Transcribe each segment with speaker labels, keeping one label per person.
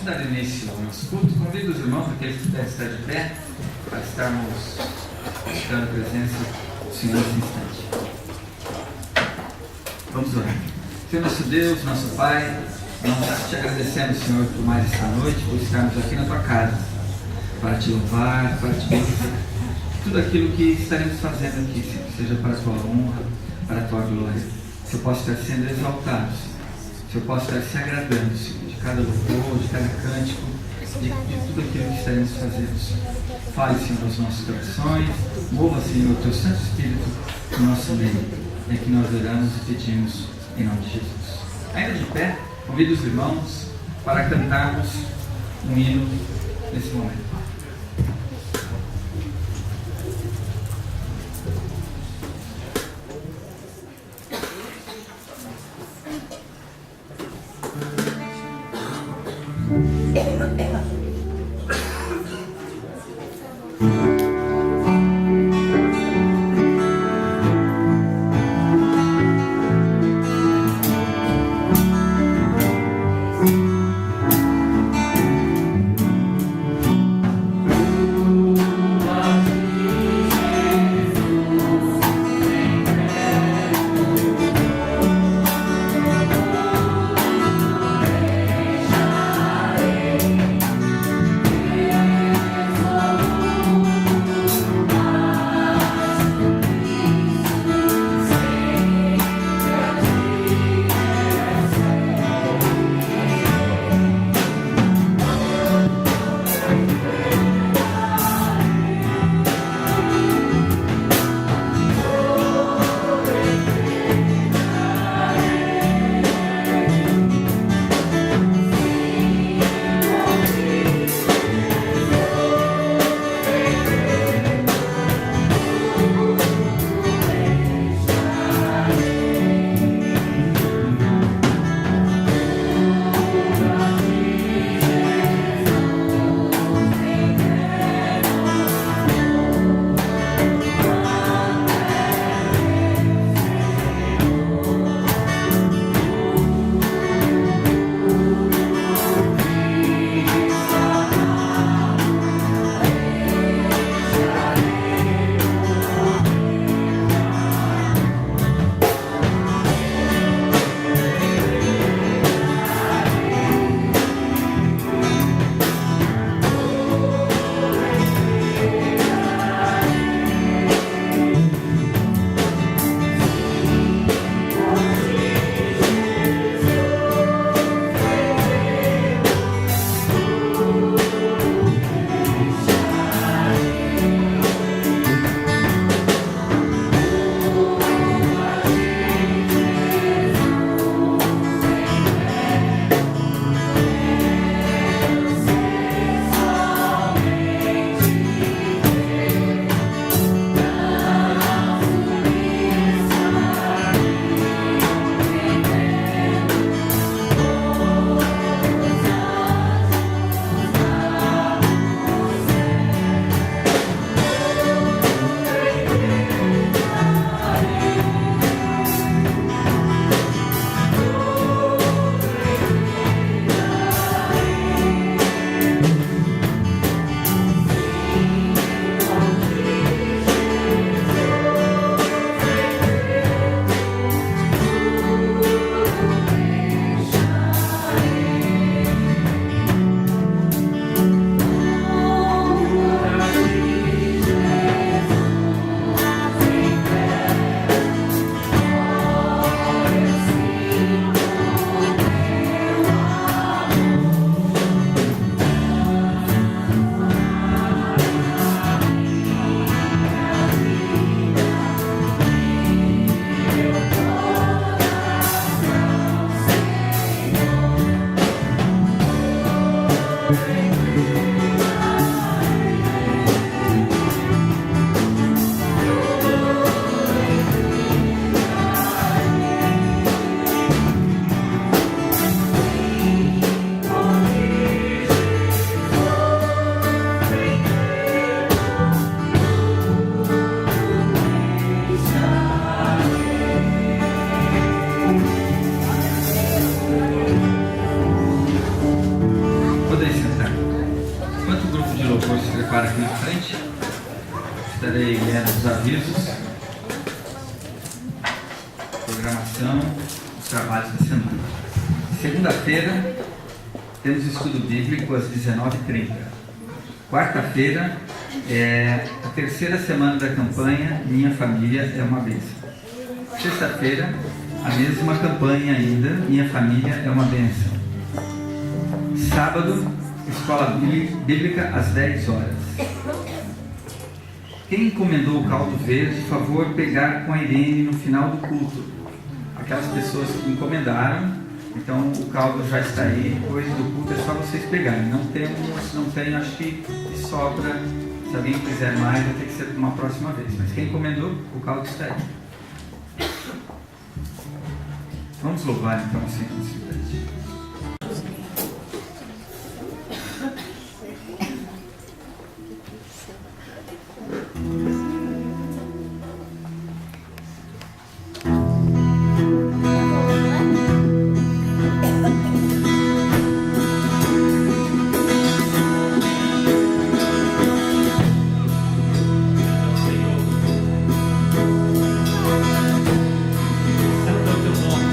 Speaker 1: Vamos dar início ao nosso culto. Convido os irmãos, aqueles que puderem estar de pé, para estarmos buscando a presença do Senhor nesse instante. Vamos orar. Senhor nosso Deus, nosso Pai, nós te agradecemos, Senhor, por mais esta noite, por estarmos aqui na tua casa, para te louvar, para te bendizer. Tudo aquilo que estaremos fazendo aqui, Senhor, seja para a tua honra, para a tua glória, que eu possa estar sendo exaltado, que eu possa estar se agradando, Senhor, de cada louvor, de cada cântico, de tudo aquilo que estaremos fazendo. Fale, Senhor, aos nossos corações, mova, Senhor, o teu Santo Espírito no nosso meio. É que nós oramos e pedimos em nome de Jesus. Ainda de pé, convido os irmãos para cantarmos um hino nesse momento. avisos, programação, os trabalhos da semana. Segunda-feira, temos estudo bíblico às 19h30. Quarta-feira é a terceira semana da campanha Minha Família é uma Bênção. Sexta-feira, a mesma campanha ainda, Minha Família é uma Bênção. Sábado, Escola Bíblica às 10 horas. Quem encomendou o caldo verde, por favor, pegar com a Irene no final do culto. Aquelas pessoas que encomendaram, então o caldo já está aí, depois do culto é só vocês pegarem. Não tem, acho que sobra. Se alguém quiser mais, vai ter que ser uma próxima vez. Mas quem encomendou, o caldo está aí. Vamos louvar então o Senhor nessa cidade.
Speaker 2: Santo é o teu nome.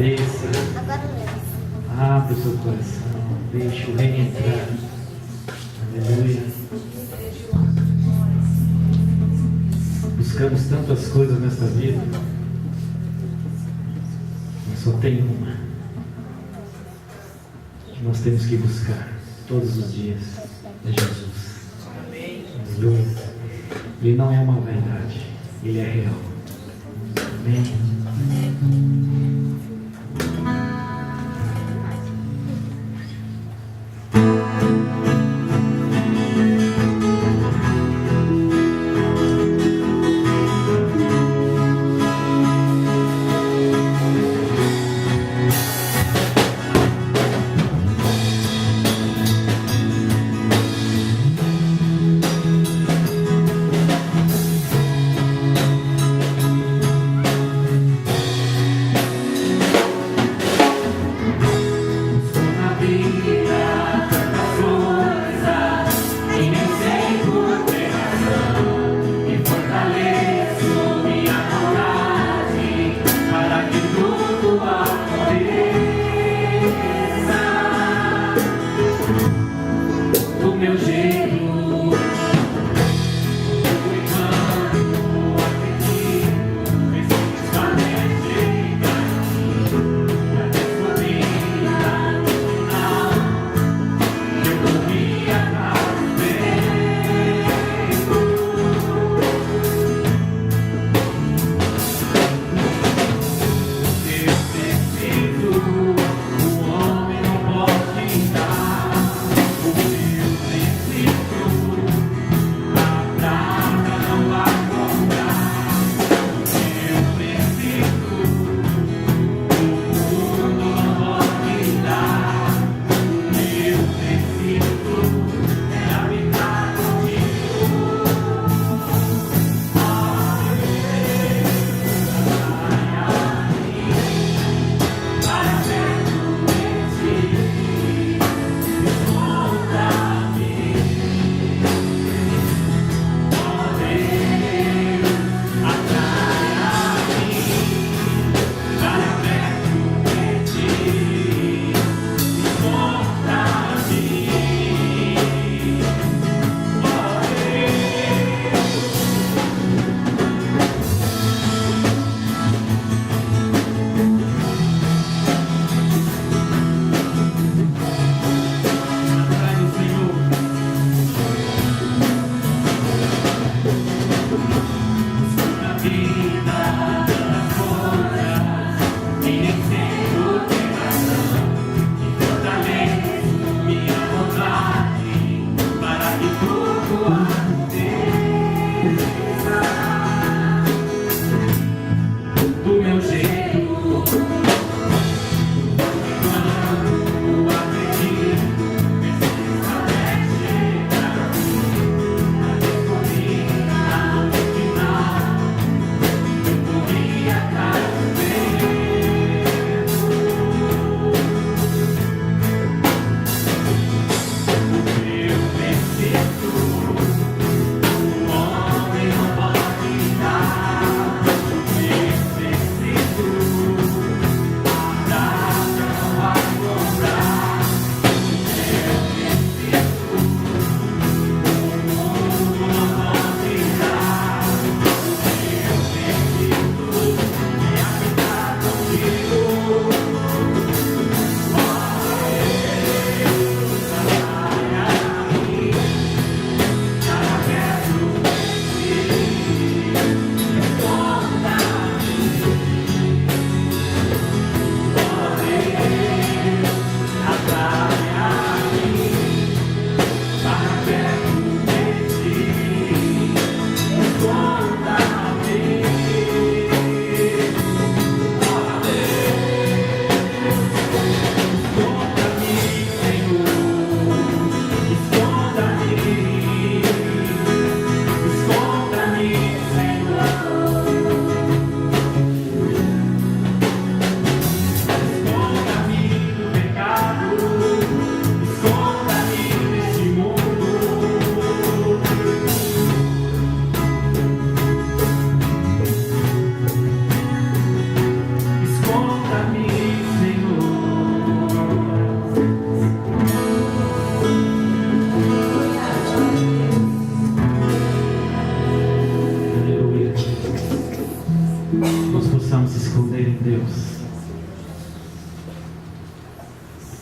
Speaker 2: cabeça. Abre o seu coração. Deixa o reino entrar. Aleluia. Buscamos tantas coisas nessa vida, mas só tem uma que nós temos que buscar todos os dias: é Jesus. Aleluia. Ele não é uma verdade, ele é real. Amém.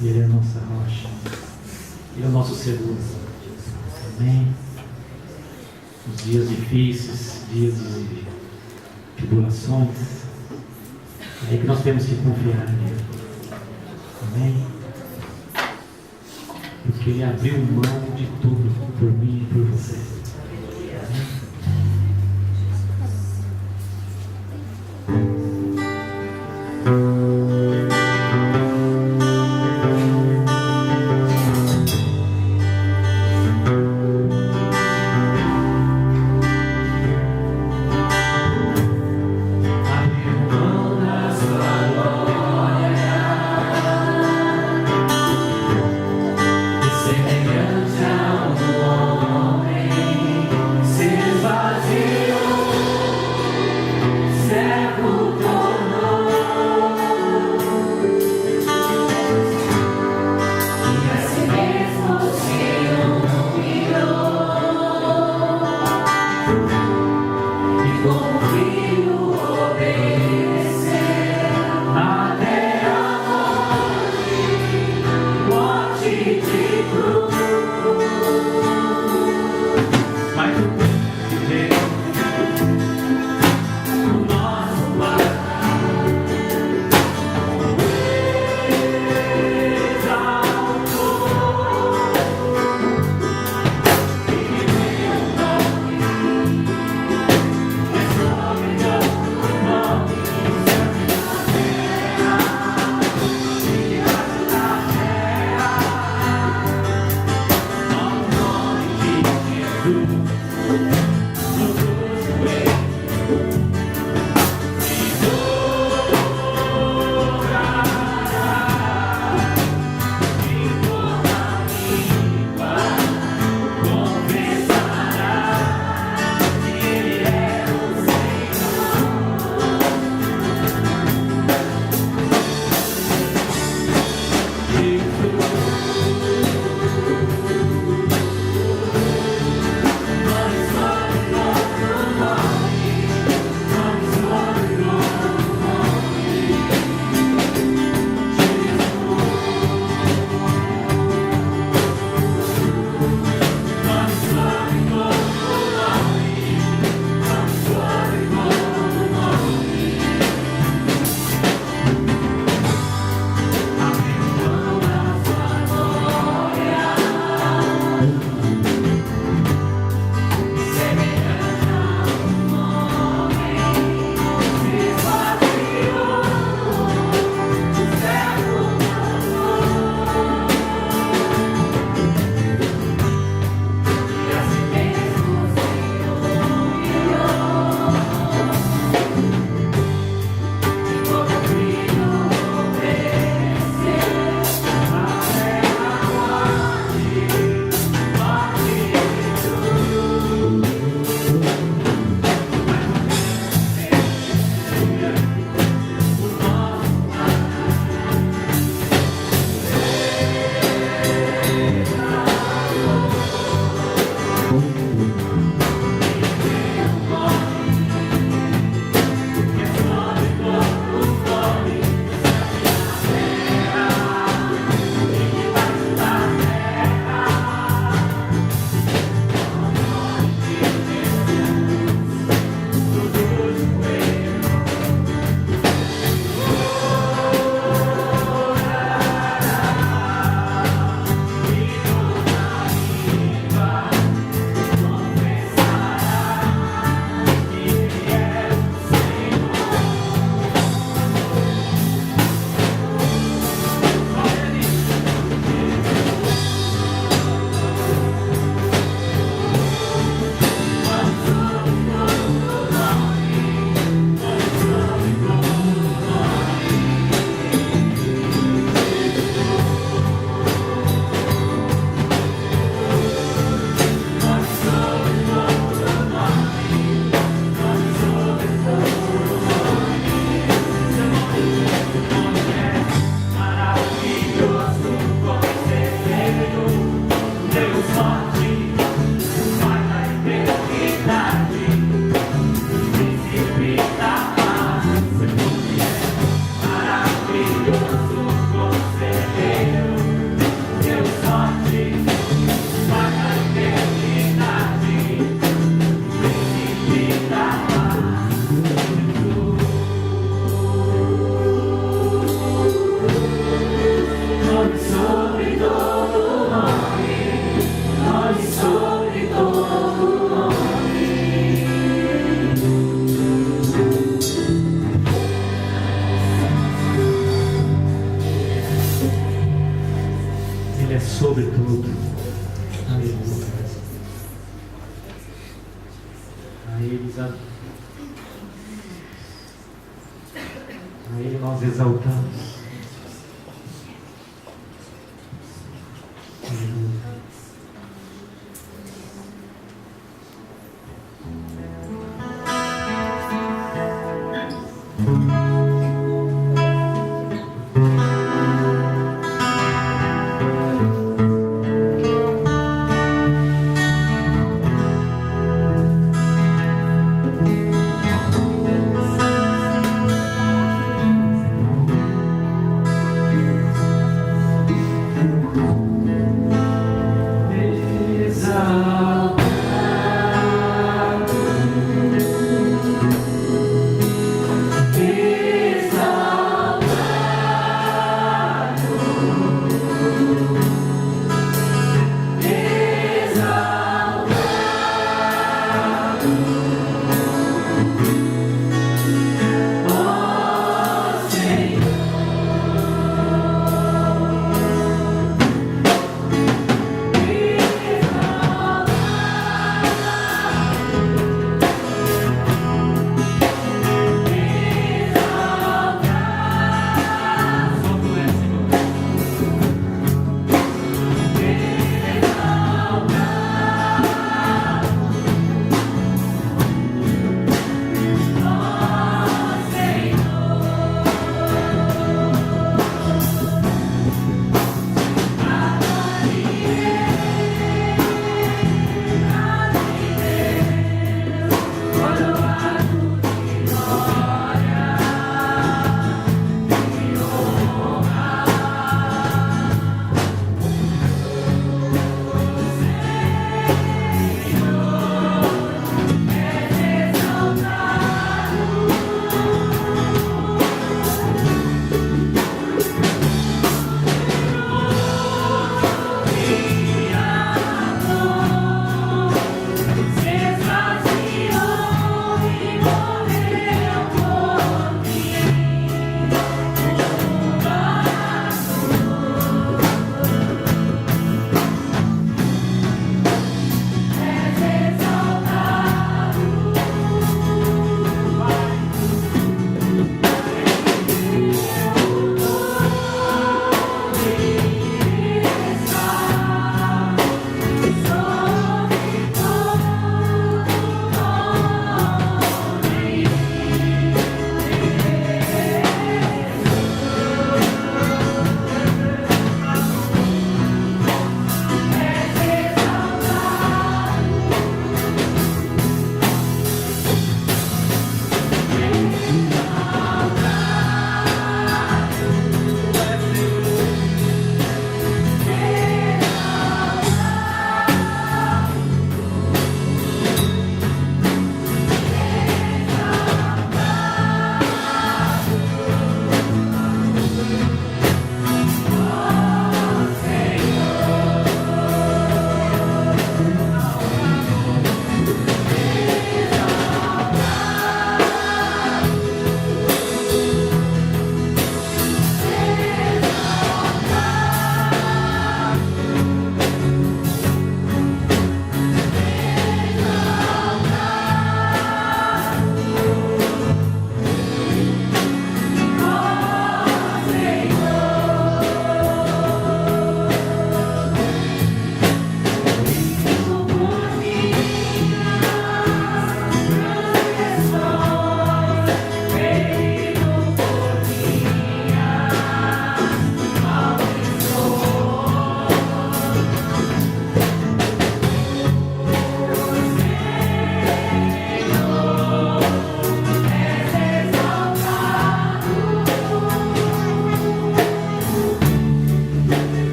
Speaker 2: Ele é a nossa rocha. Ele é o nosso seguro. Amém? Os dias difíceis, dias de tribulações, é aí que nós temos que confiar nele. Amém? Porque ele abriu mão de tudo por mim e por você. Amém?
Speaker 3: Semelhante ao homem.
Speaker 2: é sobre tudo. Aleluia. A Ele nós exaltamos. Aleluia.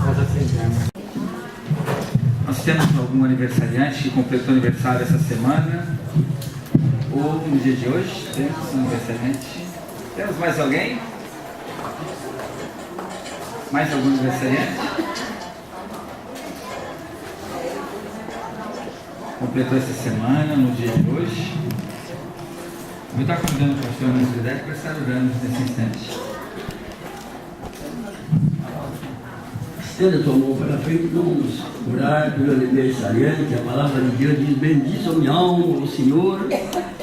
Speaker 2: Casa Central.
Speaker 1: Nós temos algum aniversariante que completou aniversário essa semana? Ou no dia de hoje? Temos um aniversariante. Temos mais alguém? Mais algum aniversariante? Completou essa semana, no dia de hoje. Eu vou estar convidando o pastor Melquisedeque para estar orando nesse instante.
Speaker 3: Estenda tua mão para frente, vamos orar pelo aniversariante. A palavra de Deus diz: bendize a minha alma, o Senhor,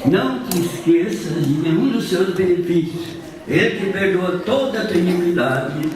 Speaker 3: não te esqueças de nenhum dos seus benefícios. Ele que perdoa toda a tua iniquidade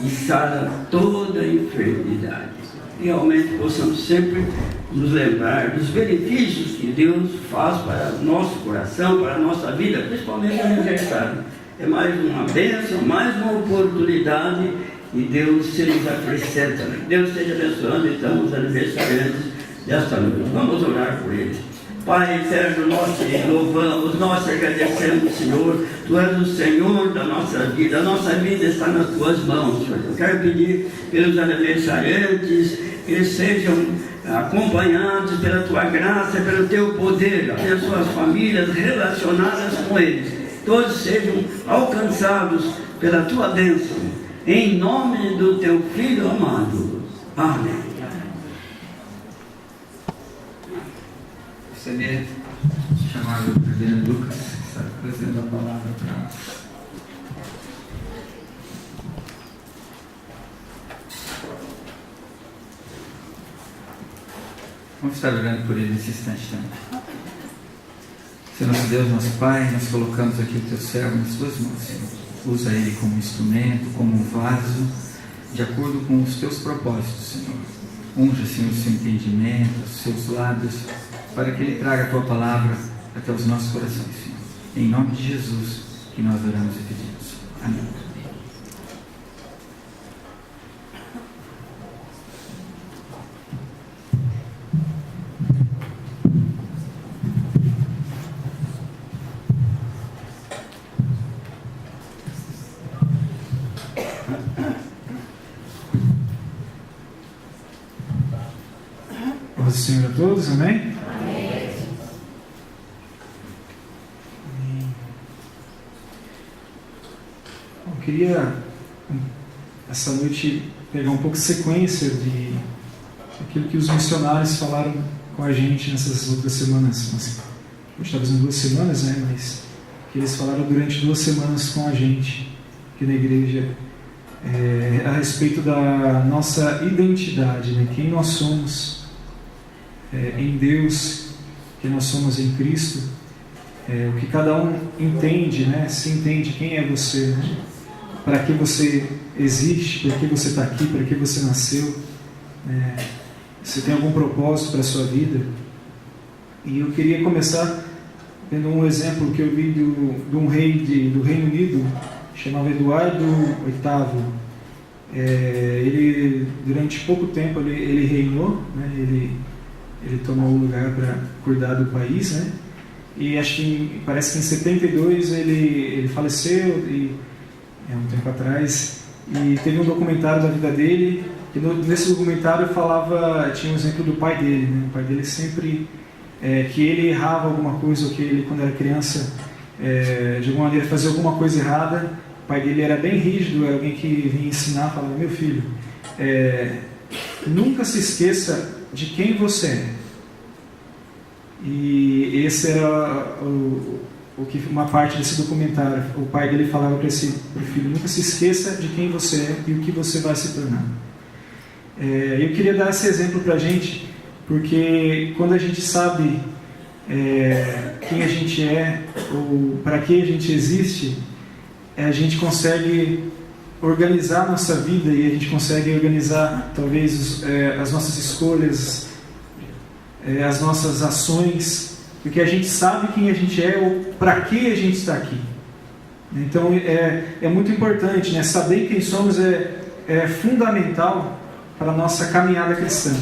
Speaker 3: e sara toda a enfermidade. Realmente possamos sempre nos lembrar dos benefícios que Deus faz para o nosso coração, para a nossa vida, principalmente no aniversário. É mais uma bênção, mais uma oportunidade, e Deus se nos acrescenta. Deus esteja abençoando então os aniversariantes desta noite. Vamos orar por eles. Pai eterno, nós te louvamos, nós te agradecemos, Senhor. Tu és o Senhor da nossa vida. A nossa vida está nas tuas mãos, Senhor. Eu quero pedir pelos aniversariantes que eles sejam acompanhados pela tua graça, pelo teu poder, abençoa as famílias relacionadas com eles. Todos sejam alcançados pela tua bênção. Em nome do teu Filho amado. Amém.
Speaker 1: Gostaria de chamar o reverendo Lucas, que está trazendo a palavra para nós. Vamos estar orando por ele nesse instante também. Senhor nosso Deus, nosso Pai, nós colocamos aqui o teu servo nas tuas mãos, Senhor. Usa ele como instrumento, como um vaso, de acordo com os teus propósitos, Senhor. Unja, Senhor, o seu entendimento, os seus lábios, para que ele traga a tua palavra até os nossos corações, Senhor. Em nome de Jesus que nós oramos e pedimos. Amém.
Speaker 2: Paz do Senhor a todos, amém?
Speaker 4: Amém.
Speaker 2: Eu queria, essa noite, pegar um pouco de sequência de aquilo que os missionários falaram com a gente nessas outras semanas. Hoje está fazendo 2 semanas, né? Mas que eles falaram durante 2 semanas com a gente aqui na igreja, a respeito da nossa identidade, né? Quem nós somos em Deus, quem nós somos em Cristo, o que cada um entende, né? Se entende quem é você, né? Para que você existe, para que você está aqui, para que você nasceu, você tem algum propósito para a sua vida. E eu queria começar tendo um exemplo que eu vi de um rei do Reino Unido, chamado Eduardo VIII. Ele, durante pouco tempo, ele reinou, né? Ele tomou o lugar para cuidar do país, né? E parece que em 72 ele faleceu, um tempo atrás, e teve um documentário da vida dele, e nesse documentário tinha um exemplo do pai dele, né? O pai dele sempre, que ele errava alguma coisa, ou que ele, quando era criança, de alguma maneira fazia alguma coisa errada. O pai dele era bem rígido, era alguém que vinha ensinar, falava: meu filho, nunca se esqueça de quem você é. E esse era uma parte desse documentário. O pai dele falava para o filho: nunca se esqueça de quem você é e o que você vai se tornar. Eu queria dar esse exemplo para a gente, porque quando a gente sabe quem a gente é, ou para que a gente existe, a gente consegue organizar a nossa vida, e a gente consegue organizar talvez as nossas escolhas, as nossas ações, porque a gente sabe quem a gente é ou para que a gente está aqui. Então é muito importante, né? Saber quem somos é fundamental para a nossa caminhada cristã,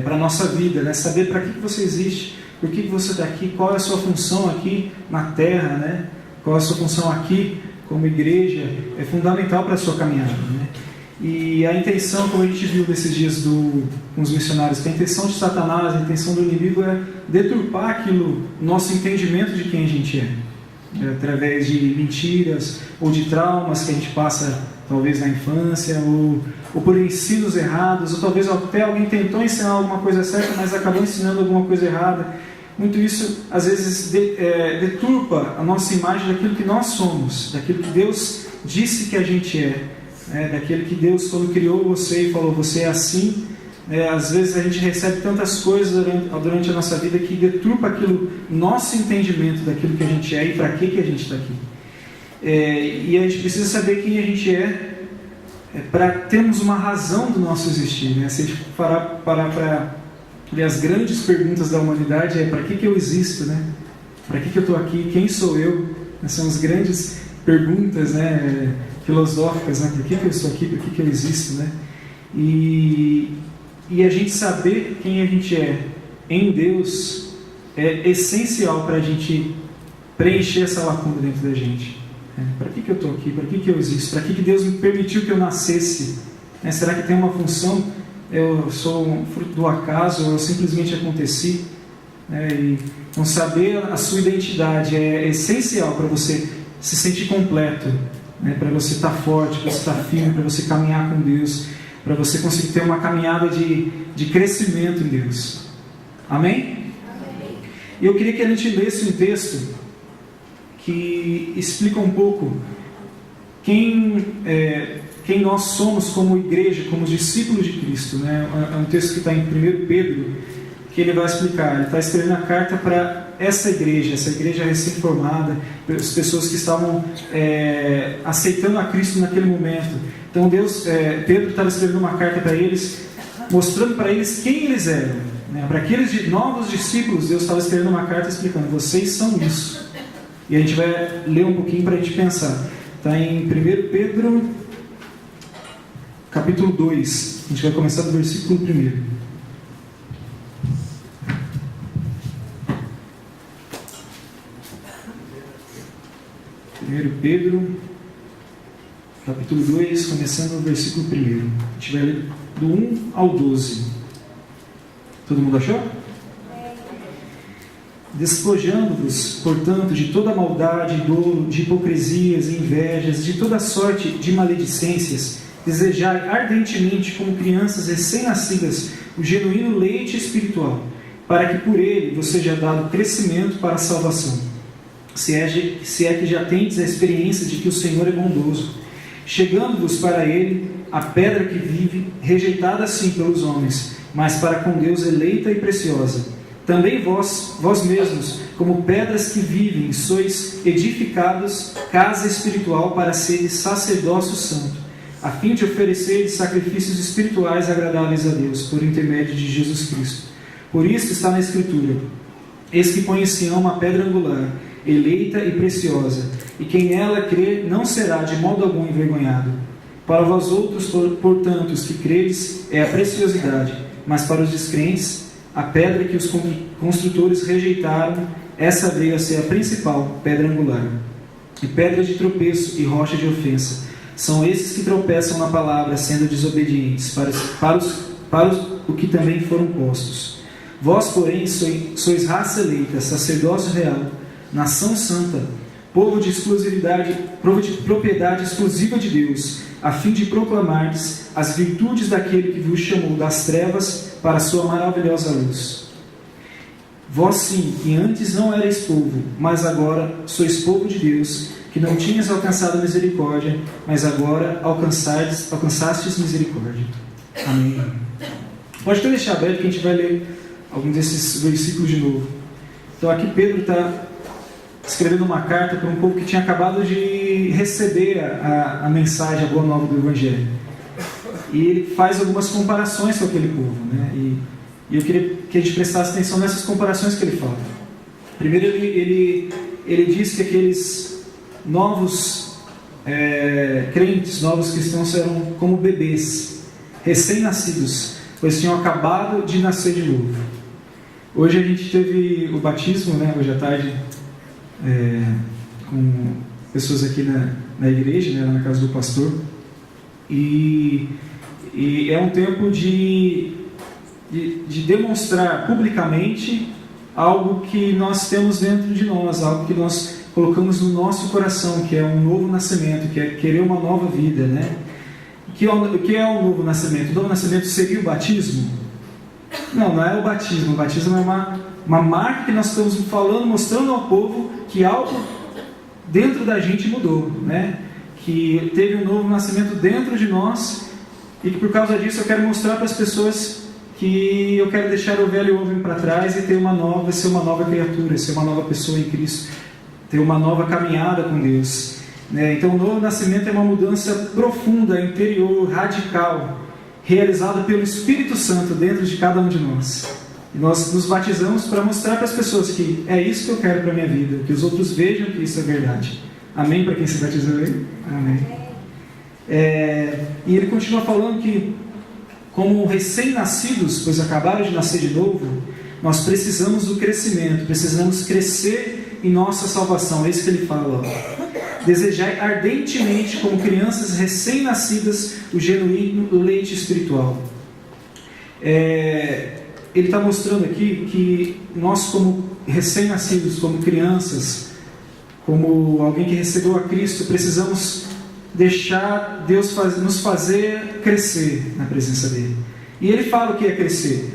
Speaker 2: para a nossa vida, né? Saber para que você existe, por que você está aqui, qual é a sua função aqui na Terra, né? Qual é a sua função aqui como igreja, é fundamental para a sua caminhada, né?
Speaker 4: E a intenção, como a gente viu nesses dias com os missionários, que a intenção de Satanás, a intenção do inimigo é deturpar aquilo, nosso entendimento de quem a gente é, através de mentiras ou de traumas que a gente passa talvez na infância, ou por ensinos errados, ou talvez até alguém tentou ensinar alguma coisa certa, mas acabou ensinando alguma coisa errada. Muito isso, às vezes, deturpa a nossa imagem daquilo que nós somos, daquilo que Deus disse que a gente é, daquilo que Deus, quando criou você e falou, você é assim. Às vezes a gente recebe tantas coisas durante a nossa vida que deturpa aquilo, nosso entendimento daquilo que a gente é e para que a gente está aqui. E a gente precisa saber quem a gente para termos uma razão do nosso existir, né? Se a gente parar para ver as grandes perguntas da humanidade, para que eu existo, né? Para que eu estou aqui? Quem sou eu? São as grandes perguntas, né, filosóficas, né? Por que eu estou aqui? Por que eu existo, né? E a gente saber quem a gente é em Deus é essencial para a gente preencher essa lacuna dentro da gente. Para que eu estou aqui? Para que eu existo? Para que Deus me permitiu que eu nascesse? Será que tem uma função? Eu sou um fruto do acaso ou eu simplesmente aconteci? E não saber a sua identidade é essencial para você se sentir completo, para você estar forte, para você estar firme, para você caminhar com Deus, para você conseguir ter uma caminhada de crescimento em Deus. Amém? E eu queria que a gente lesse um texto que explica um pouco quem nós somos como igreja, como discípulos de Cristo, né? É um texto que está em 1 Pedro, que ele vai explicar. Ele está escrevendo a carta para essa igreja recém-formada, as pessoas que estavam aceitando a Cristo naquele momento. Então Pedro estava escrevendo uma carta para eles, mostrando para eles quem eles eram, né? Para aqueles novos discípulos, Deus estava escrevendo uma carta explicando, vocês são isso. E a gente vai ler um pouquinho para a gente pensar. Está em 1 Pedro, capítulo 2. A gente vai começar do versículo 1. 1 Pedro, capítulo 2, começando no versículo 1. A gente vai ler do 1 ao 12. Todo mundo achou? Despojando-vos, portanto, de toda maldade, dolo, de hipocrisias, invejas, de toda sorte de maledicências, desejai ardentemente, como crianças recém-nascidas, o genuíno leite espiritual, para que por ele vos seja dado crescimento para a salvação. Se é que já tendes a experiência de que o Senhor é bondoso, chegando-vos para ele, a pedra que vive, rejeitada sim pelos homens, mas para com Deus eleita e preciosa. Também vós mesmos, como pedras que vivem, sois edificados casa espiritual para seres sacerdócio santo, a fim de oferecer sacrifícios espirituais agradáveis a Deus, por intermédio de Jesus Cristo. Por isso está na Escritura, eis que põe em Sião uma pedra angular, eleita e preciosa, e quem nela crê não será de modo algum envergonhado. Para vós outros, portanto, os que credes, é a preciosidade, mas para os descrentes, a pedra que os construtores rejeitaram, essa veio a ser a principal pedra angular, e pedra de tropeço e rocha de ofensa. São esses que tropeçam na palavra, sendo desobedientes, para o que também foram postos. Vós, porém, sois raça eleita, sacerdócio real, nação santa, povo de propriedade exclusiva de Deus, a fim de proclamardes as virtudes daquele que vos chamou das trevas para a sua maravilhosa luz. Vós sim, que antes não erais povo, mas agora sois povo de Deus, que não tinhas alcançado misericórdia, mas agora alcançastes misericórdia. Amém. Pode até deixar aberto que a gente vai ler alguns desses versículos de novo. Então aqui Pedro está escrevendo uma carta para um povo que tinha acabado de receber a mensagem, a boa nova do Evangelho. E ele faz algumas comparações com aquele povo, né? E eu queria que a gente prestasse atenção nessas comparações que ele fala. Primeiro ele diz que aqueles novos crentes, novos cristãos eram como bebês, recém-nascidos, pois tinham acabado de nascer de novo. Hoje a gente teve o batismo, né? Hoje à tarde, com pessoas aqui na igreja, né? Lá na casa do pastor. E é um tempo de demonstrar publicamente algo que nós temos dentro de nós, algo que nós colocamos no nosso coração, que é um novo nascimento, que é querer uma nova vida, né? O que é o novo nascimento? O novo nascimento seria o batismo? Não é o batismo. O batismo é uma marca que nós estamos falando, mostrando ao povo que algo dentro da gente mudou, né? Que teve um novo nascimento dentro de nós, e que por causa disso eu quero mostrar para as pessoas que eu quero deixar o velho homem para trás e ser uma nova criatura, ser uma nova pessoa em Cristo, ter uma nova caminhada com Deus, né? Então o novo nascimento é uma mudança profunda, interior, radical, realizada pelo Espírito Santo dentro de cada um de nós. E nós nos batizamos para mostrar para as pessoas que é isso que eu quero para a minha vida, que os outros vejam que isso é verdade. Amém para quem se batizou aí? Amém. E ele continua falando que, como recém-nascidos, pois acabaram de nascer de novo, nós precisamos do crescimento, precisamos crescer em nossa salvação. É isso que ele fala. Desejai ardentemente, como crianças recém-nascidas, o genuíno leite espiritual. Ele está mostrando aqui que nós, como recém-nascidos, como crianças, como alguém que recebeu a Cristo, precisamos deixar Deus nos fazer crescer na presença dele. E ele fala o que é crescer.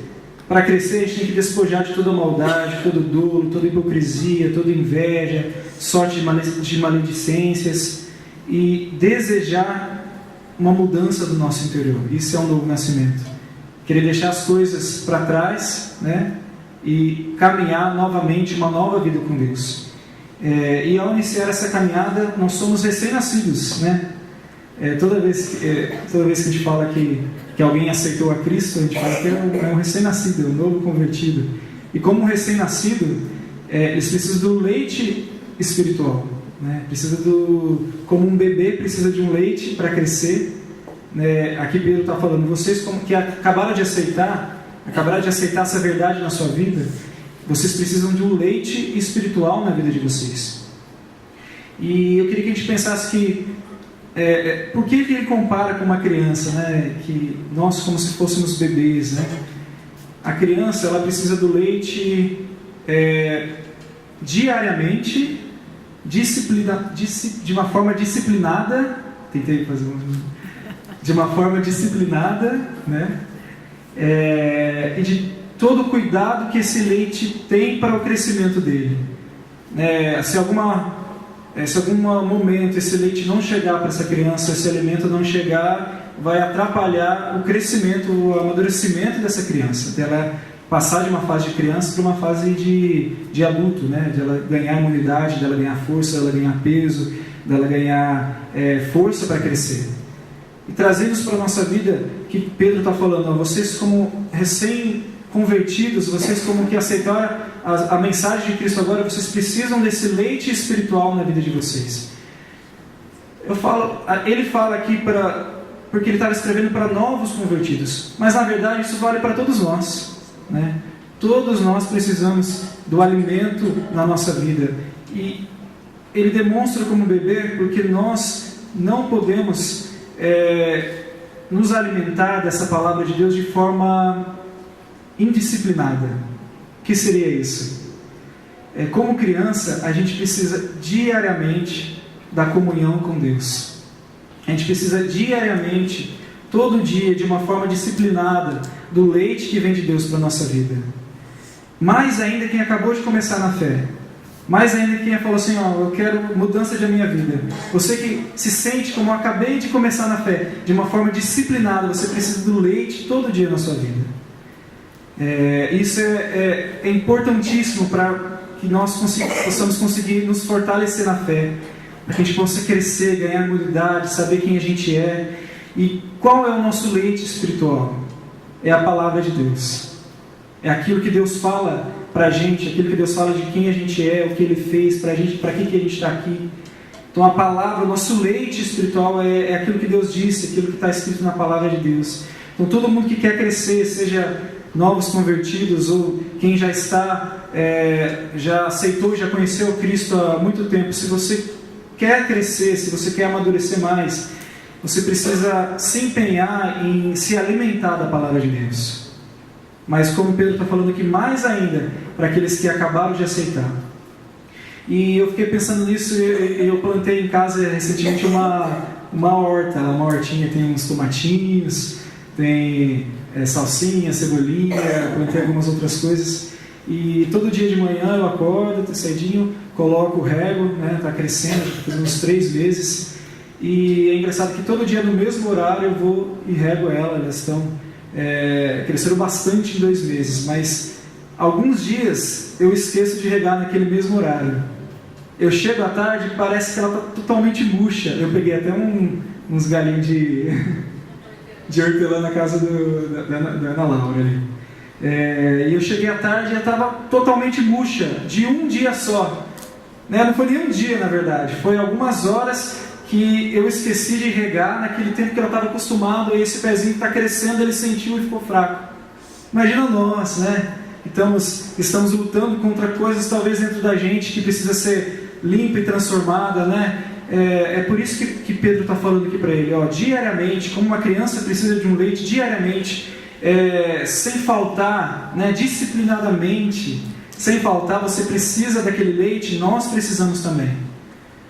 Speaker 4: Para crescer a gente tem que despojar de toda maldade, todo dolo, toda hipocrisia, toda inveja, sorte de maledicências, e desejar uma mudança do nosso interior. Isso é um novo nascimento. Querer deixar as coisas para trás, né? E caminhar novamente uma nova vida com Deus. E ao iniciar essa caminhada, nós somos recém-nascidos, né? Toda vez que a gente fala que alguém aceitou a Cristo, a gente fala que é um recém-nascido, um novo convertido. E como um recém-nascido, eles precisam do leite espiritual, né? Como um bebê precisa de um leite para crescer. Aqui Pedro está falando, vocês como que acabaram de aceitar essa verdade na sua vida, vocês precisam de um leite espiritual na vida de vocês. E eu queria que a gente pensasse que por que ele compara com uma criança, né? Que nós como se fôssemos bebês, né? A criança, ela precisa do leite diariamente, de uma forma disciplinada. Tentei fazer de uma forma disciplinada, né? E de todo o cuidado que esse leite tem para o crescimento dele. Se algum momento esse leite não chegar para essa criança, esse alimento não chegar, vai atrapalhar o crescimento, o amadurecimento dessa criança, dela passar de uma fase de criança para uma fase de adulto, né? De ela ganhar imunidade, dela ganhar força, dela ganhar peso, dela ganhar força para crescer. E trazemos para a nossa vida que Pedro está falando, vocês como recém-convertidos, vocês como que aceitaram a mensagem de Cristo agora, vocês precisam desse leite espiritual na vida de vocês. Ele fala aqui porque ele estava escrevendo para novos convertidos, mas na verdade isso vale para todos nós, né? Todos nós precisamos do alimento na nossa vida. E ele demonstra como bebê porque nós não podemos nos alimentar dessa palavra de Deus de forma indisciplinada. O que seria isso? Como criança, a gente precisa diariamente da comunhão com Deus. A gente precisa diariamente, todo dia, de uma forma disciplinada, do leite que vem de Deus para a nossa vida. Mais ainda quem acabou de começar na fé. Mais ainda quem falou assim, eu quero mudança da minha vida. Você que se sente como eu acabei de começar na fé, de uma forma disciplinada, você precisa do leite todo dia na sua vida. Isso é importantíssimo para que nós possamos conseguir nos fortalecer na fé, para que a gente possa crescer, ganhar imunidade, saber quem a gente é. E qual é o nosso leite espiritual? É a palavra de Deus. É aquilo que Deus fala para a gente, aquilo que Deus fala de quem a gente é, o que Ele fez para a gente, para que a gente está aqui. Então a palavra, o nosso leite espiritual é aquilo que Deus disse, aquilo que está escrito na palavra de Deus. Então todo mundo que quer crescer, seja novos convertidos ou quem já está, já aceitou, já conheceu Cristo há muito tempo, se você quer crescer, se você quer amadurecer mais, você precisa se empenhar em se alimentar da palavra de Deus. Mas como Pedro está falando aqui, mais ainda, para aqueles que acabaram de aceitar. E eu fiquei pensando nisso, eu plantei em casa recentemente uma horta, uma hortinha, tem uns tomatinhos, tem salsinha, cebolinha, plantei algumas outras coisas. E todo dia de manhã eu acordo, cedinho, coloco o rego, né, está crescendo, faz uns 3 meses. E é engraçado que todo dia no mesmo horário eu vou e rego ela, elas estão cresceram bastante em 2 meses, mas alguns dias eu esqueço de regar naquele mesmo horário. Eu chego à tarde e parece que ela está totalmente murcha. Eu peguei até uns galinhos de hortelã na casa da Ana Laura ali. E eu cheguei à tarde e ela estava totalmente murcha, de um dia só. Não foi nem um dia, na verdade, foi algumas horas que eu esqueci de regar naquele tempo que ela estava acostumada, e esse pezinho que está crescendo, ele sentiu e ficou fraco. Imagina nós, né? Estamos lutando contra coisas talvez dentro da gente que precisa ser limpa e transformada, né? É por isso que Pedro está falando aqui para ele, diariamente, como uma criança precisa de um leite diariamente, sem faltar, né, disciplinadamente, sem faltar, você precisa daquele leite, nós precisamos também.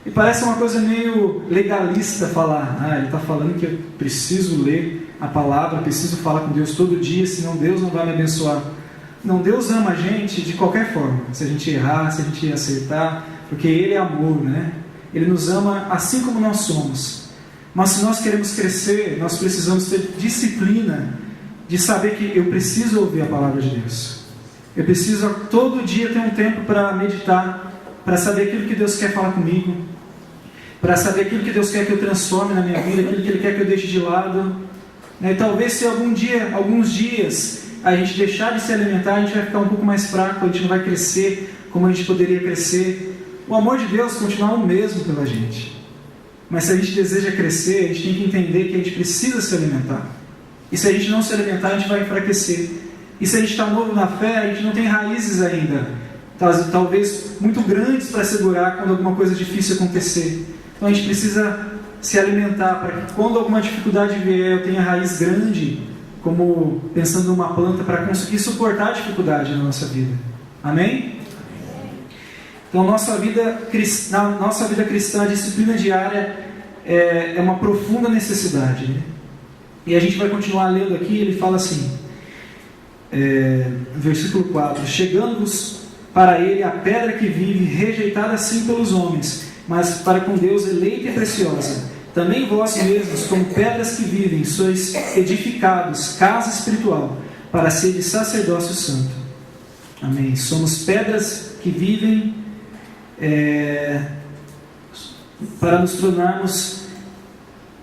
Speaker 4: E parece uma coisa meio legalista falar, ele está falando que eu preciso ler a palavra, preciso falar com Deus todo dia, senão Deus não vai me abençoar. Não, Deus ama a gente de qualquer forma, se a gente errar, se a gente acertar, porque Ele é amor, né? Ele nos ama assim como nós somos. Mas se nós queremos crescer, nós precisamos ter disciplina de saber que eu preciso ouvir a palavra de Deus. Eu preciso todo dia ter um tempo para meditar, para saber aquilo que Deus quer falar comigo, para saber aquilo que Deus quer que eu transforme na minha vida, aquilo que Ele quer que eu deixe de lado. E talvez se alguns dias a gente deixar de se alimentar, a gente vai ficar um pouco mais fraco, a gente não vai crescer como a gente poderia crescer. O amor de Deus continua o mesmo pela gente. Mas se a gente deseja crescer, a gente tem que entender que a gente precisa se alimentar. E se a gente não se alimentar, a gente vai enfraquecer. E se a gente está novo na fé, a gente não tem raízes ainda, talvez muito grandes para segurar quando alguma coisa difícil acontecer. Então a gente precisa se alimentar para que quando alguma dificuldade vier, eu tenha raiz grande, como pensando numa planta, para conseguir suportar a dificuldade na nossa vida. Amém? Então na nossa vida cristã, a disciplina diária é uma profunda necessidade, né? E a gente vai continuar lendo aqui, ele fala assim, versículo 4: chegando-vos para ele a pedra que vive, rejeitada assim pelos homens, mas para com Deus eleita e preciosa. Também vós mesmos, como pedras que vivem, sois edificados, casa espiritual, para seres sacerdócio santo. Amém. Somos pedras que vivem para nos tornarmos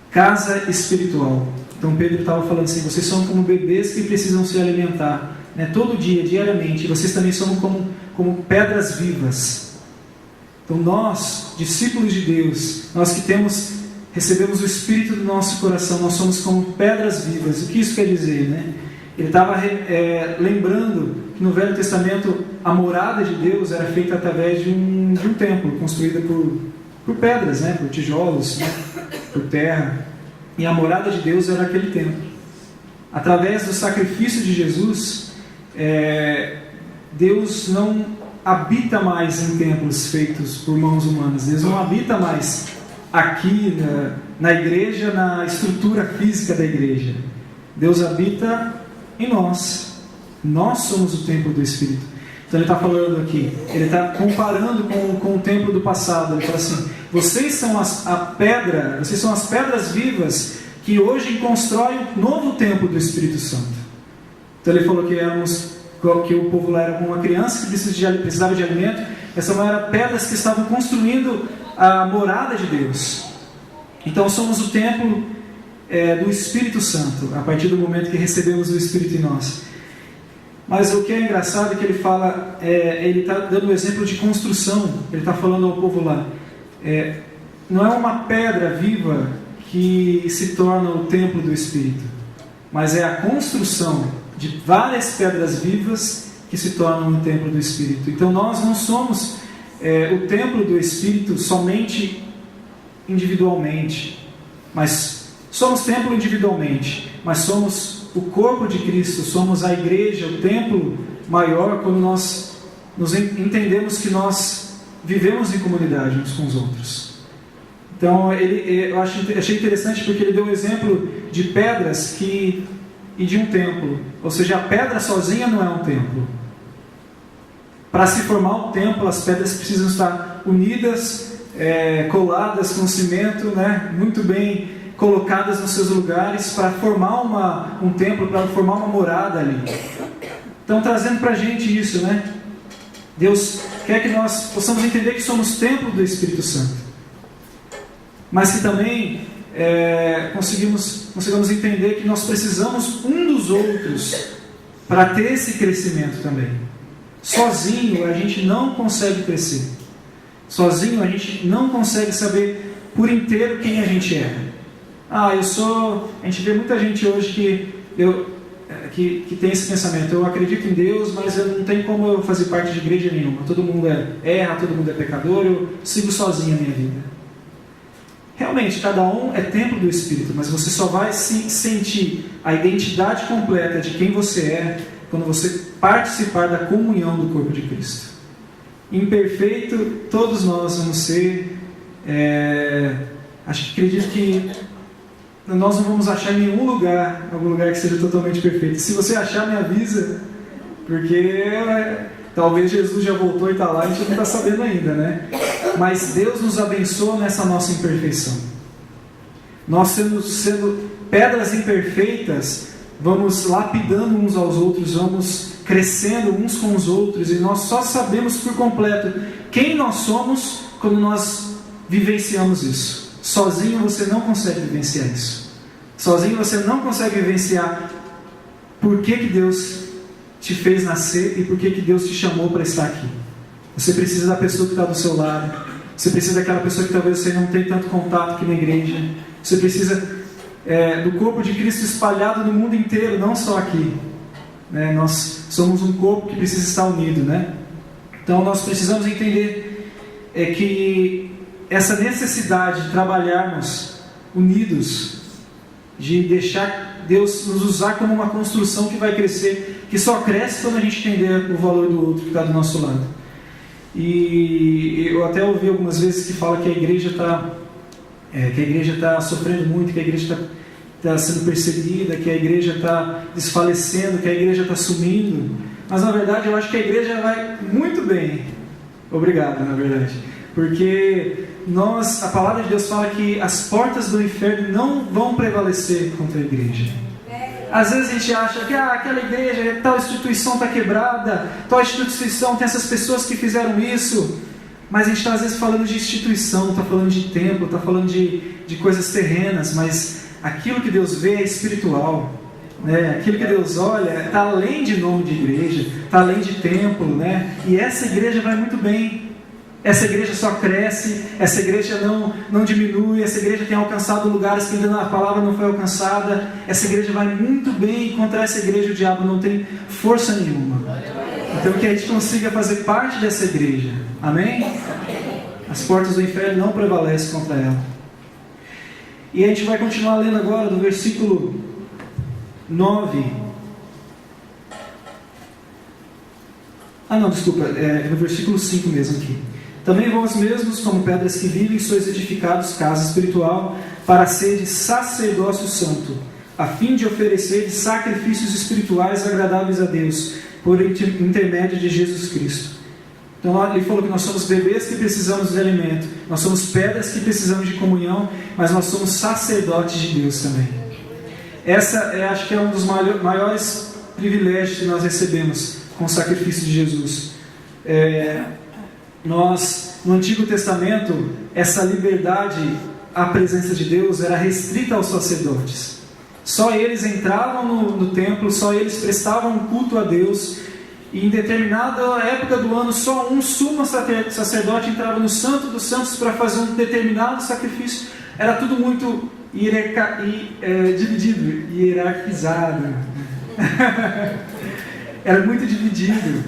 Speaker 4: casa espiritual. Então Pedro estava falando assim, vocês são como bebês que precisam se alimentar, né, todo dia, diariamente. Vocês também são como pedras vivas. Então nós, discípulos de Deus, nós que recebemos o Espírito do nosso coração, nós somos como pedras vivas. O que isso quer dizer, né? Ele estava lembrando que no Velho Testamento a morada de Deus era feita através de um templo, construída por pedras, né, por tijolos, né, por terra. E a morada de Deus era aquele templo. Através do sacrifício de Jesus, Deus não habita mais em templos feitos por mãos humanas. Deus não habita mais aqui na igreja, na estrutura física da igreja. Deus habita em nós. Nós somos o templo do Espírito. Então ele está falando aqui, ele está comparando com o templo do passado. Ele fala assim, vocês são vocês são as pedras vivas que hoje constroem um novo templo do Espírito Santo. Então ele falou que o povo lá era como uma criança que precisava de alimento. Essa não era pedras que estavam construindo a morada de Deus. Então somos o templo do Espírito Santo, a partir do momento que recebemos o Espírito em nós. Mas o que é engraçado é que ele fala, ele está dando um exemplo de construção. Ele está falando ao povo lá, não é uma pedra viva que se torna o templo do Espírito, mas é a construção de várias pedras vivas que se tornam o templo do Espírito. Então nós não somos o templo do Espírito somente individualmente, mas somos templo individualmente, mas somos o corpo de Cristo, somos a igreja, o templo maior, quando nós nos entendemos que nós vivemos em comunidade uns com os outros. Então, eu achei interessante porque ele deu o exemplo de pedras e de um templo. Ou seja, a pedra sozinha não é um templo. Para se formar um templo, as pedras precisam estar unidas, coladas com cimento, né? Muito bem colocadas nos seus lugares para formar um templo, para formar uma morada ali. Então, trazendo para a gente isso, né? Deus quer que nós possamos entender que somos templo do Espírito Santo, mas que também consigamos entender que nós precisamos um dos outros para ter esse crescimento também. Sozinho a gente não consegue crescer. Sozinho a gente não consegue saber por inteiro quem a gente é. A gente vê muita gente hoje que tem esse pensamento: eu acredito em Deus, mas eu não tenho como eu fazer parte de igreja nenhuma. Todo mundo erra, todo mundo é pecador, eu sigo sozinho a minha vida. Realmente, cada um é templo do Espírito, mas você só vai sentir a identidade completa de quem você é quando você participar da comunhão do corpo de Cristo. Imperfeito, todos nós vamos ser. Acredito que nós não vamos achar em nenhum lugar, algum lugar que seja totalmente perfeito. Se você achar, me avisa, porque talvez Jesus já voltou e está lá, a gente não está sabendo ainda, né? Mas Deus nos abençoa nessa nossa imperfeição. Nós sendo pedras imperfeitas, vamos lapidando uns aos outros, vamos crescendo uns com os outros, e nós só sabemos por completo quem nós somos quando nós vivenciamos isso. Sozinho você não consegue vivenciar isso. Sozinho você não consegue vivenciar por que Deus te fez nascer e por que Deus te chamou para estar aqui. Você precisa da pessoa que está do seu lado. Você precisa daquela pessoa que talvez você não tenha tanto contato aqui na igreja. Você precisa do corpo de Cristo espalhado no mundo inteiro, não só aqui. Nós somos um corpo que precisa estar unido, né? Então nós precisamos entender que essa necessidade de trabalharmos unidos, de deixar Deus nos usar como uma construção que vai crescer, que só cresce quando a gente entender o valor do outro que está do nosso lado. E eu até ouvi algumas vezes que fala que a igreja está sofrendo muito, que a igreja está sendo perseguida, que a igreja está desfalecendo, que a igreja está sumindo. Mas na verdade eu acho que a igreja vai muito bem. Obrigado, na verdade. Porque a palavra de Deus fala que as portas do inferno não vão prevalecer contra a igreja. Às vezes a gente acha que aquela igreja, tal instituição está quebrada, tal instituição tem essas pessoas que fizeram isso. Mas a gente está às vezes falando de instituição, está falando de templo, está falando de coisas terrenas, mas aquilo que Deus vê é espiritual. Aquilo que Deus olha está além de nome de igreja, está além de templo, né? E essa igreja vai muito bem. Essa igreja só cresce, essa igreja não diminui, essa igreja tem alcançado lugares que ainda a palavra não foi alcançada, essa igreja vai muito bem, e contra essa igreja o diabo não tem força nenhuma. Então que a gente consiga fazer parte dessa igreja, amém? As portas do inferno não prevalecem contra ela. E a gente vai continuar lendo agora do versículo 9. No versículo 5 mesmo aqui. Também vós mesmos, como pedras que vivem, sois edificados casa espiritual, para seres sacerdócio santo, a fim de oferecer sacrifícios espirituais agradáveis a Deus, por intermédio de Jesus Cristo. Então ele falou que nós somos bebês que precisamos de alimento, nós somos pedras que precisamos de comunhão, mas nós somos sacerdotes de Deus também. Acho que é um dos maiores privilégios que nós recebemos com o sacrifício de Jesus. No Antigo Testamento, essa liberdade à presença de Deus era restrita aos sacerdotes. Só eles entravam no templo, só eles prestavam culto a Deus, e em determinada época do ano, só um sumo sacerdote entrava no Santo dos Santos para fazer um determinado sacrifício. Era tudo muito dividido, hierarquizado. Era muito dividido.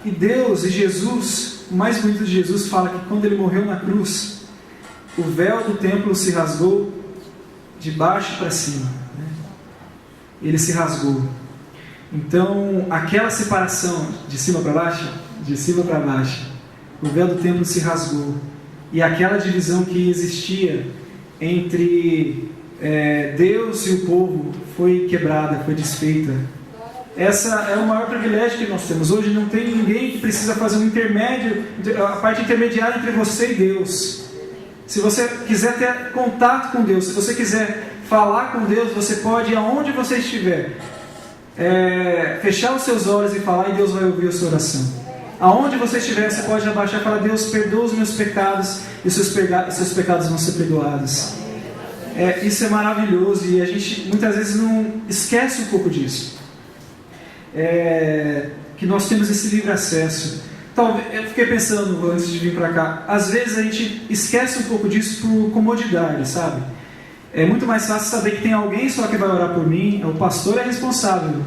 Speaker 4: E Deus e Jesus, o mais bonito de Jesus, fala que quando Ele morreu na cruz, o véu do templo se rasgou de baixo para cima, né? Ele se rasgou. Então, aquela separação de cima para baixo, o véu do templo se rasgou. E aquela divisão que existia entre Deus e o povo foi quebrada, foi desfeita. Essa é o maior privilégio que nós temos. Hoje não tem ninguém que precisa fazer um intermédio, a parte intermediária entre você e Deus. Se você quiser ter contato com Deus, se você quiser falar com Deus, você pode, aonde você estiver, fechar os seus olhos e falar, e Deus vai ouvir a sua oração. Aonde você estiver, você pode abaixar e falar: Deus, perdoa os meus pecados, e os seus pecados vão ser perdoados. Isso é maravilhoso, e a gente muitas vezes não esquece um pouco disso. Que nós temos esse livre acesso. Talvez, eu fiquei pensando antes de vir para cá, às vezes a gente esquece um pouco disso por comodidade, sabe? É muito mais fácil saber que tem alguém só que vai orar por mim. O pastor é responsável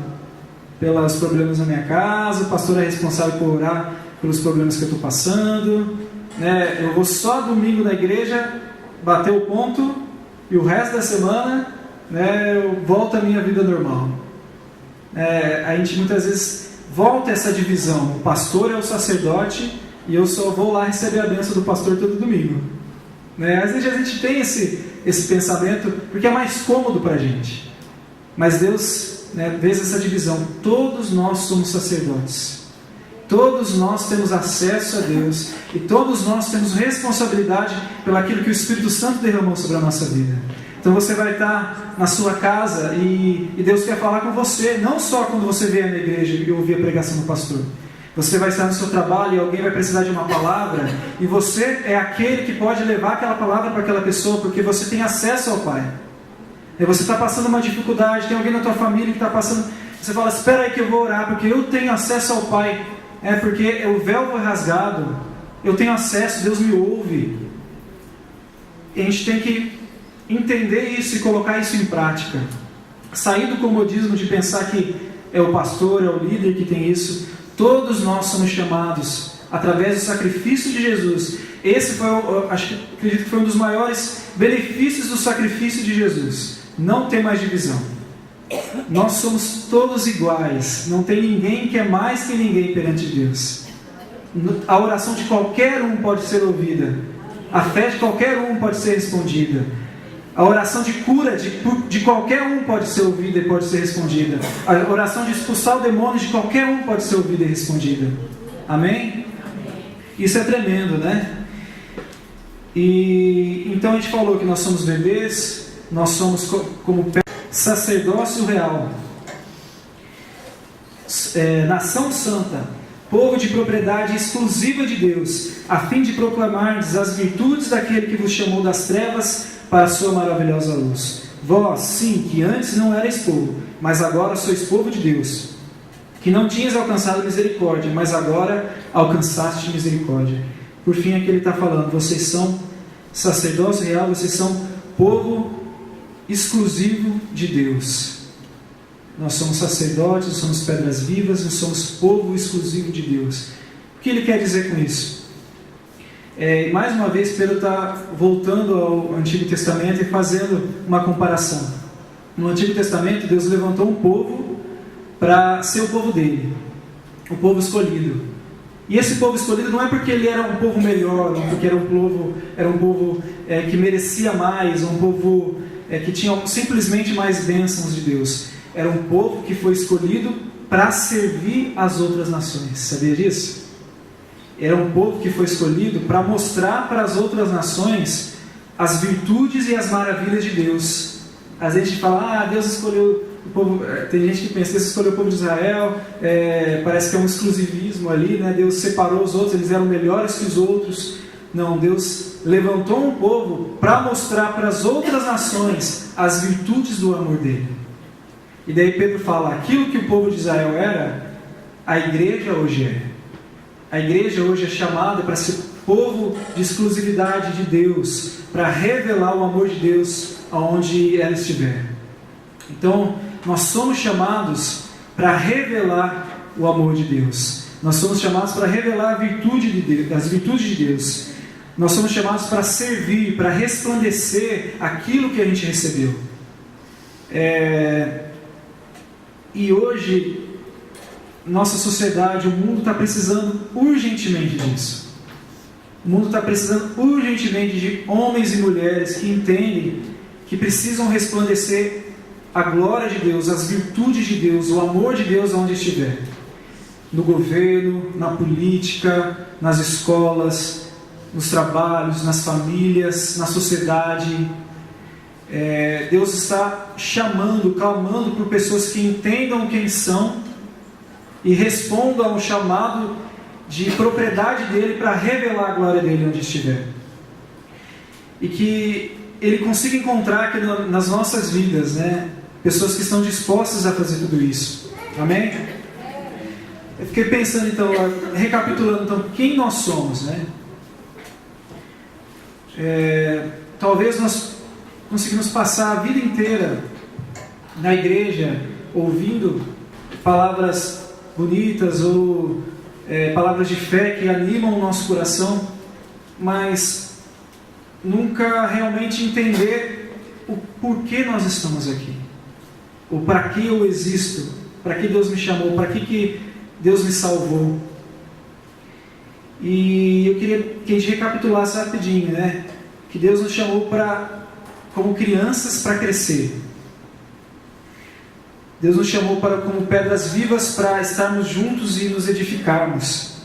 Speaker 4: pelos problemas na minha casa, o pastor é responsável por orar pelos problemas que eu estou passando, né? Eu vou só domingo na igreja, bater o ponto, e o resto da semana, né, eu volto à minha vida normal. A gente muitas vezes volta essa divisão: o pastor é o sacerdote e eu só vou lá receber a bênção do pastor todo domingo, né? Às vezes a gente tem esse pensamento porque é mais cômodo para a gente, mas Deus, né, fez essa divisão. Todos nós somos sacerdotes, todos nós temos acesso a Deus, e todos nós temos responsabilidade pelo aquilo que o Espírito Santo derramou sobre a nossa vida. Então você vai estar na sua casa e Deus quer falar com você, não só quando você vier na igreja e ouvir a pregação do pastor. Você vai estar no seu trabalho e alguém vai precisar de uma palavra, e você é aquele que pode levar aquela palavra para aquela pessoa, porque você tem acesso ao Pai. E você está passando uma dificuldade, tem alguém na tua família que está passando, você fala: espera aí que eu vou orar, porque eu tenho acesso ao Pai. Porque o véu foi rasgado, eu tenho acesso, Deus me ouve. E a gente tem que entender isso e colocar isso em prática. Sair do comodismo de pensar que é o pastor, é o líder que tem isso. Todos nós somos chamados através do sacrifício de Jesus. Esse foi, acredito que foi um dos maiores benefícios do sacrifício de Jesus. Não tem mais divisão. Nós somos todos iguais. Não tem ninguém que é mais que ninguém perante Deus. A oração de qualquer um pode ser ouvida. A fé de qualquer um pode ser respondida. A oração de cura de qualquer um pode ser ouvida e pode ser respondida. A oração de expulsar o demônio de qualquer um pode ser ouvida e respondida. Amém? Isso é tremendo, né? E então a gente falou que nós somos bebês, nós somos como sacerdócio real, nação santa, povo de propriedade exclusiva de Deus, a fim de proclamar as virtudes daquele que vos chamou das trevas para a sua maravilhosa luz. Vós, sim, que antes não erais povo, mas agora sois povo de Deus, que não tinhas alcançado misericórdia, mas agora alcançaste misericórdia. Por fim, aqui ele está falando: vocês são sacerdócio real, vocês são povo exclusivo de Deus. Nós somos sacerdotes, nós somos pedras vivas, nós somos povo exclusivo de Deus. O que ele quer dizer com isso? Mais uma vez, Pedro está voltando ao Antigo Testamento e fazendo uma comparação. No Antigo Testamento, Deus levantou um povo para ser o povo dele, o povo escolhido. E esse povo escolhido não é porque ele era um povo melhor, não porque era um povo que merecia mais, um povo que tinha simplesmente mais bênçãos de Deus. Era um povo que foi escolhido para servir as outras nações. Sabia disso? Era um povo que foi escolhido para mostrar para as outras nações as virtudes e as maravilhas de Deus. Às vezes a gente fala: Deus escolheu o povo. Tem gente que pensa que Deus escolheu o povo de Israel, parece que é um exclusivismo ali, né? Deus separou os outros, eles eram melhores que os outros. Não, Deus levantou um povo para mostrar para as outras nações as virtudes do amor dele. E daí Pedro fala: aquilo que o povo de Israel era, a igreja hoje é. A igreja hoje é chamada para ser povo de exclusividade de Deus, para revelar o amor de Deus aonde ela estiver. Então, nós somos chamados para revelar o amor de Deus. Nós somos chamados para revelar a virtude de Deus, as virtudes de Deus. Nós somos chamados para servir, para resplandecer aquilo que a gente recebeu. E hoje, nossa sociedade, o mundo está precisando urgentemente disso. O mundo está precisando urgentemente de homens e mulheres que entendem que precisam resplandecer a glória de Deus, as virtudes de Deus, o amor de Deus onde estiver. No governo, na política, nas escolas, nos trabalhos, nas famílias, na sociedade. Deus está chamando, clamando por pessoas que entendam quem são e respondam ao chamado de propriedade dele para revelar a glória dele onde estiver. E que ele consiga encontrar aqui nas nossas vidas, né, pessoas que estão dispostas a fazer tudo isso. Amém? Eu fiquei pensando, então, recapitulando, então, quem nós somos, né? Talvez nós conseguimos passar a vida inteira na igreja ouvindo palavras bonitas ou palavras de fé que animam o nosso coração, mas nunca realmente entender o porquê nós estamos aqui, ou para que eu existo, para que Deus me chamou, para que Deus me salvou. E eu queria que a gente recapitulasse rapidinho, né? Que Deus nos chamou como crianças para crescer. Deus nos chamou como pedras vivas para estarmos juntos e nos edificarmos,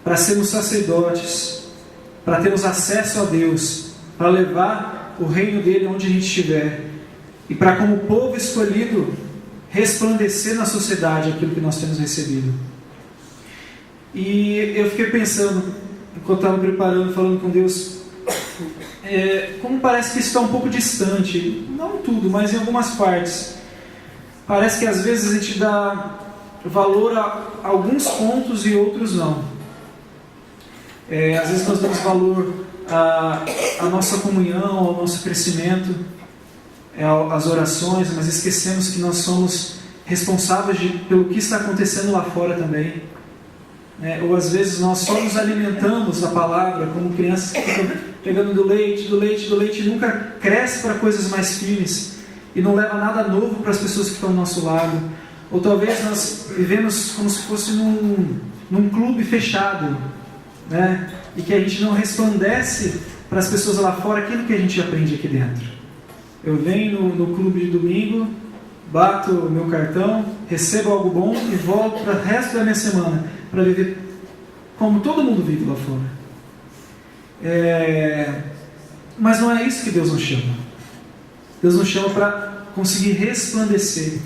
Speaker 4: para sermos sacerdotes, para termos acesso a Deus, para levar o reino dele onde a gente estiver, e para, como povo escolhido, resplandecer na sociedade aquilo que nós temos recebido. E eu fiquei pensando, enquanto estava preparando, falando com Deus, como parece que isso está um pouco distante, não tudo, mas em algumas partes. Parece que às vezes a gente dá valor a alguns pontos e outros não. Às vezes nós damos valor à nossa comunhão, ao nosso crescimento, às orações, mas esquecemos que nós somos responsáveis pelo que está acontecendo lá fora também. Ou às vezes nós só nos alimentamos da palavra, como crianças que ficam pegando do leite e nunca cresce para coisas mais firmes e não leva nada novo para as pessoas que estão ao nosso lado. Ou talvez nós vivemos como se fosse num clube fechado, né? E que a gente não resplandece para as pessoas lá fora aquilo que a gente aprende aqui dentro. Eu venho no clube de domingo, bato o meu cartão, recebo algo bom e volto para o resto da minha semana para viver como todo mundo vive lá fora. Mas não é isso que Deus nos chama. Deus nos chama para conseguir resplandecer.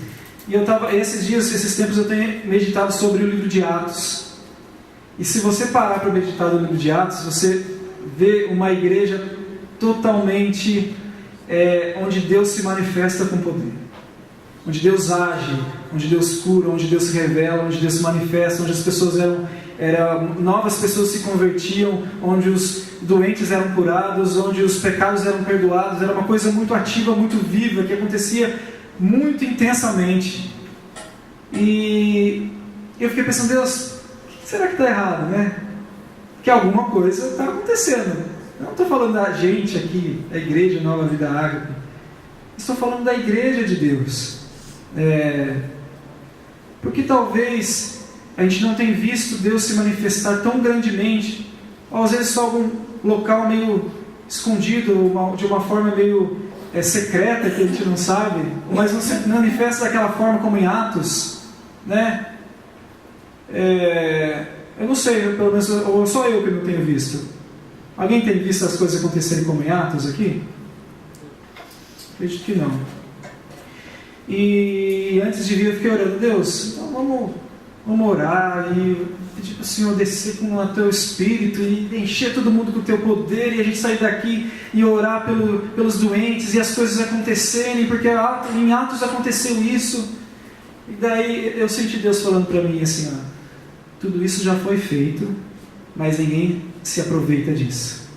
Speaker 4: E esses tempos eu tenho meditado sobre o livro de Atos. E se você parar para meditar no livro de Atos, você vê uma igreja totalmente onde Deus se manifesta com poder. Onde Deus age, onde Deus cura, onde Deus se revela, onde Deus se manifesta, onde as pessoas novas pessoas se convertiam, onde os doentes eram curados, onde os pecados eram perdoados. Era uma coisa muito ativa, muito viva, que acontecia muito intensamente. E eu fiquei pensando, Deus, o que será que está errado, né? Que alguma coisa está acontecendo. Eu não estou falando da gente aqui, da igreja Nova Vida Ágape. Estou falando da igreja de Deus. Porque talvez a gente não tenha visto Deus se manifestar tão grandemente, ou às vezes só algum local meio escondido, de uma forma meio secreta que a gente não sabe, mas não se manifesta daquela forma como em Atos, né? Eu não sei, pelo menos, ou só eu que não tenho visto. Alguém tem visto as coisas acontecerem como em Atos aqui? Acredito que não. E antes de vir eu fiquei orando, Deus, então vamos orar e pedir para o Senhor descer com o teu Espírito e encher todo mundo com o teu poder, e a gente sair daqui e orar pelos doentes e as coisas acontecerem, porque em Atos aconteceu isso. E daí eu senti Deus falando para mim assim, tudo isso já foi feito, mas ninguém se aproveita disso.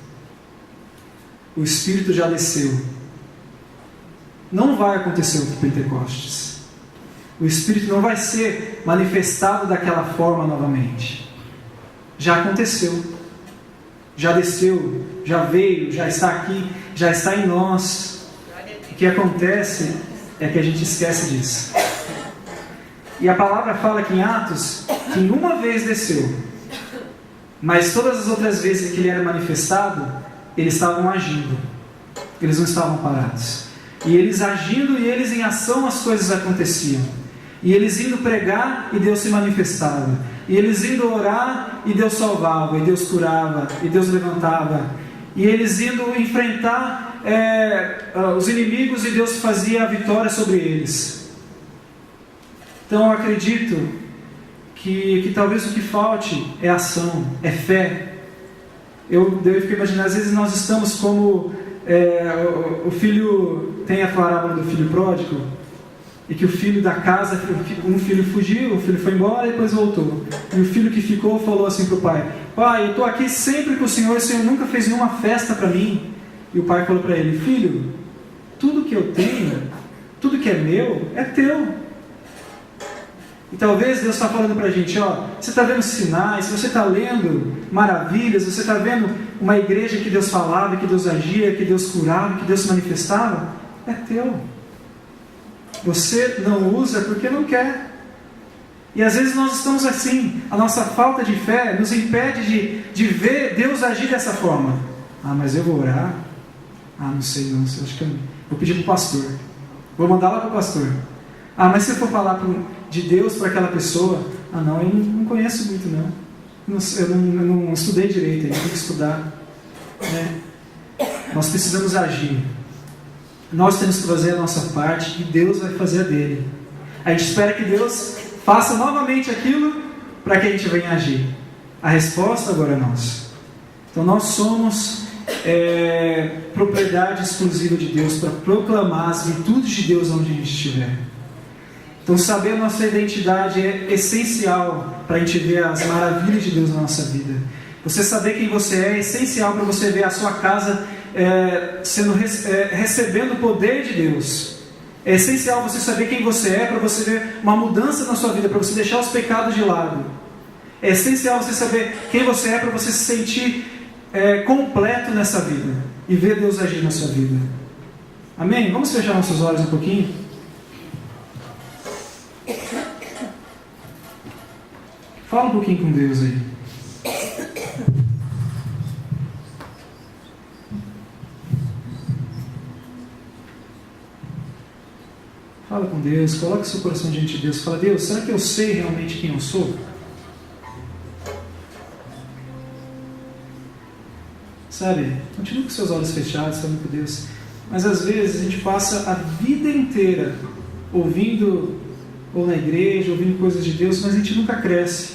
Speaker 4: O Espírito já desceu. Não vai acontecer outro Pentecostes. O Espírito não vai ser manifestado daquela forma novamente. Já aconteceu. já desceu, já veio, já está aqui, já está em nós. O que acontece é que a gente esquece disso. E a palavra fala aqui em Atos que uma vez desceu, mas todas as outras vezes que ele era manifestado, eles estavam agindo, eles não estavam parados. E eles agindo e eles em ação, as coisas aconteciam. E eles indo pregar e Deus se manifestava. E eles indo orar e Deus salvava, e Deus curava, e Deus levantava. E eles indo enfrentar os inimigos e Deus fazia a vitória sobre eles. Então eu acredito que talvez o que falte é ação, é fé. Eu fico imaginando, às vezes nós estamos como o filho, tem a parábola do filho pródigo, e que o filho da casa, um filho fugiu, o filho foi embora e depois voltou. E o filho que ficou falou assim para o pai: pai, eu estou aqui sempre com o senhor nunca fez nenhuma festa para mim. E o pai falou para ele: filho, tudo que eu tenho, tudo que é meu, é teu. E talvez Deus está falando para a gente: você está vendo sinais, você está lendo maravilhas, você está vendo uma igreja que Deus falava, que Deus agia, que Deus curava, que Deus se manifestava, é teu. Você não usa porque não quer. E às vezes nós estamos assim, a nossa falta de fé nos impede de ver Deus agir dessa forma. Mas eu vou orar? Não sei não, acho que eu vou pedir para o pastor, vou mandar lá para o pastor. Mas se eu for falar de Deus para aquela pessoa, não, eu não conheço muito não. Eu não estudei direito, eu tenho que estudar. Nós precisamos agir. Nós temos que fazer a nossa parte e Deus vai fazer a dele. A gente espera que Deus faça novamente aquilo para que a gente venha agir. A resposta agora é nossa. Então nós somos propriedade exclusiva de Deus para proclamar as virtudes de Deus onde a gente estiver. Então saber a nossa identidade é essencial para a gente ver as maravilhas de Deus na nossa vida. Você saber quem você é essencial para você ver a sua casa recebendo o poder de Deus. É essencial você saber quem você é para você ver uma mudança na sua vida, para você deixar os pecados de lado. É essencial você saber quem você é para você se sentir completo nessa vida e ver Deus agir na sua vida. Amém? Vamos fechar nossos olhos um pouquinho? Fala um pouquinho com Deus aí. Fala com Deus, coloque seu coração diante de Deus. Fala: Deus, será que eu sei realmente quem eu sou? Sabe, continue com seus olhos fechados, falando com Deus. Mas às vezes a gente passa a vida inteira ouvindo, ou na igreja, ouvindo coisas de Deus, mas a gente nunca cresce,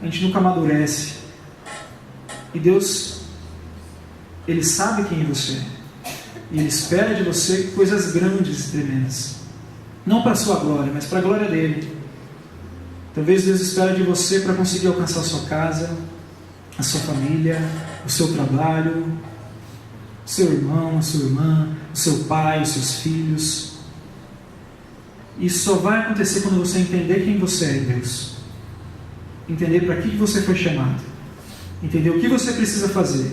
Speaker 4: a gente nunca amadurece. E Deus, Ele sabe quem você é, e Ele espera de você coisas grandes e tremendas. Não para a sua glória, mas para a glória dele. Talvez Deus espera de você para conseguir alcançar a sua casa, a sua família, o seu trabalho, o seu irmão, a sua irmã, o seu pai, os seus filhos. Isso só vai acontecer quando você entender quem você é em Deus. Entender para que você foi chamado. Entender o que você precisa fazer.